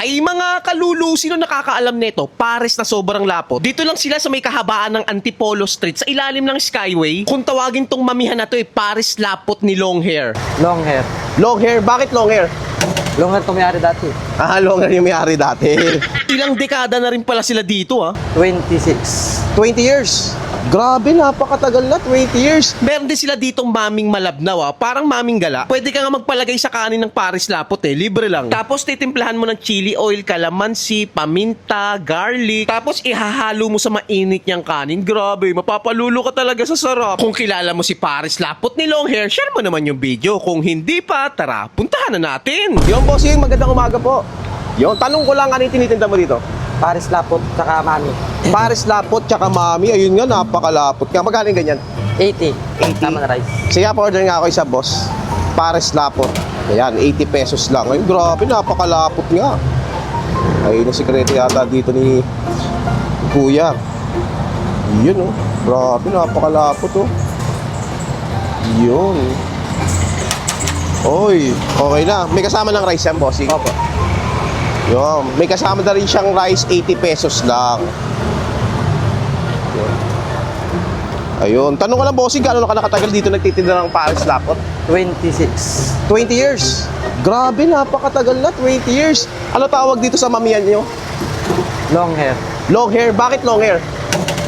Ay mga kalulu, sino nakakaalam nito? Pares na sobrang lapot. Dito lang sila sa may kahabaan ng Antipolo Street sa ilalim ng Skyway. Kung tawagin tong mamihan na to Pares lapot ni long hair. Long hair. Long hair? Bakit long hair? Long hair to mayari dati. Ah, long hair yung may-ari dati. Ilang dekada na rin pala sila dito 26. 20 years. Grabe, napakatagal na, 20 years. Meron din sila ditong maming malabnaw parang maming gala. Pwede ka nga magpalagay sa kanin ng Pares lapot libre lang. Tapos titimplahan mo ng chili oil, calamansi, paminta, garlic. Tapos ihahalo mo sa mainit niyang kanin. Grabe, mapapalulo ka talaga sa sarap. Kung kilala mo si Pares lapot ni long hair, share mo naman yung video. Kung hindi pa, tara, puntahan na natin. Yung bossing, magandang umaga po. Yung tanong ko lang, ano yung tinitinda mo dito? Pares lapot, tsaka mami. Pares lapot, tsaka mami. Ayun nga, napakalapot ka. Magkano yung ganyan? 80. Tama na rice. Sige, pa-order nga ako isa, boss. Pares lapot. Ayan, 80 pesos lang. Ay, grabe, napakalapot nga. Ay, yung sikreto yata dito ni Kuya. Yun, oh. Grabe, napakalapot, oh. Yun. Oy, okay na. May kasama ng rice yan, bossing. Opo. Yun. May kasama na rin siyang rice, 80 pesos lang. Yun. Ayun. Tanong ko lang, bossing, gaano ka nakatagal dito nagtitinda ng Pares lapot? 26. 20 years. Grabe, napakatagal na, 20 years. Ano tawag dito sa mamihan nyo? Long hair. Long hair. Bakit long hair?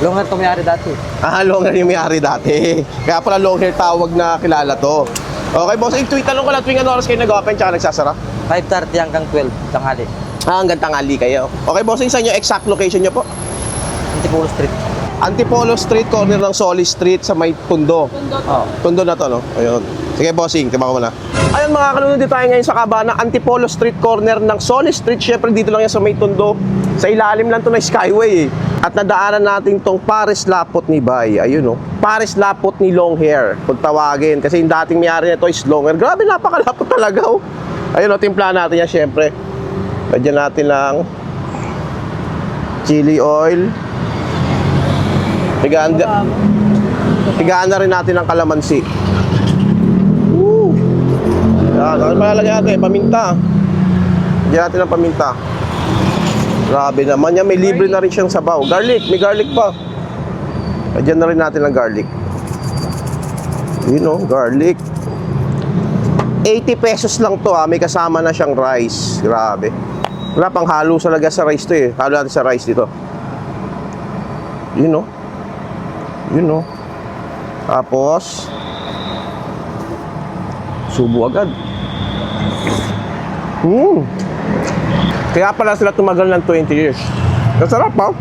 Long hair to mayari dati. Ah, long hair yung may-ari dati. Kaya pala long hair tawag na kilala to. Okay, bossing, tanong ko lang, tuwing ano oras kayo nag-open tsaka nagsasara? 5:30 hanggang 12. Tanghali. Ah, hanggang tanghali kayo. Okay, bossing, saan yung exact location nyo po? Antipolo Street. Antipolo Street, corner ng Solis Street sa may Tondo. Oh. Tondo na to, no? Ayun. Sige, bossing, tiba ko muna. Ayun, mga kalunod, dito tayo ngayon sa kabana ng Antipolo Street, corner ng Solis Street. Siyempre, dito lang yan sa may Tondo. Sa ilalim lang to ng Skyway. At nadaanan natin tong Pares lapot ni Bay. Ayun, no? Pares lapot ni long hair. Kung tawagin. Kasi yung dating may-ari nito is long hair. Grabe, napakalapot talaga, oh. Ayun, no? Timplahan natin yan, siyempre. Lagyan natin ng chili oil. Higaan na rin natin ng kalamansi. Woo! Yan, ano malalagyan natin? Paminta. Lagyan natin ng paminta. Grabe naman yan, may libre na rin siyang sabaw. Garlic, may garlic pa. Lagyan na rin natin ng garlic. Yun o, garlic. 80 pesos lang to may kasama na siyang rice. Grabe. Wala pang halo talaga sa rice to Halo natin sa rice dito. Yun o. Yun o. Tapos subo agad. Kaya pala sila tumagal ng 20 years. Masarap pa.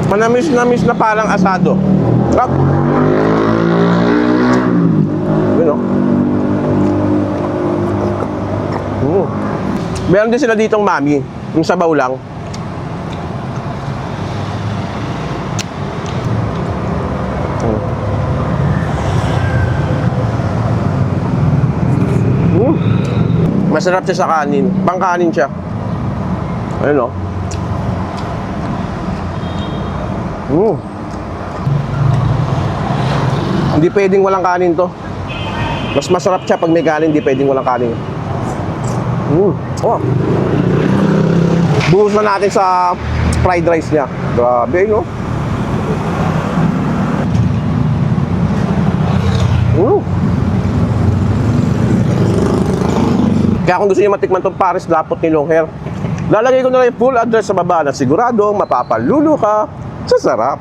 Manamis-namis na parang asado. Sarap. Yun o. Meron din sila ditong mami. Yung sabaw lang. Masarap siya sa kanin. Pangkanin siya. Ayun o. Hindi pwedeng walang kanin to. Mas masarap siya pag may kanin. Hindi pwedeng walang kanin. Buhos na natin sa fried rice niya. Grabe, no? Kaya kung gusto niyo matikman itong Pares lapot ni long hair, lalagay ko na lang yung full address sa baba na siguradong mapapalulo ka sa sarap.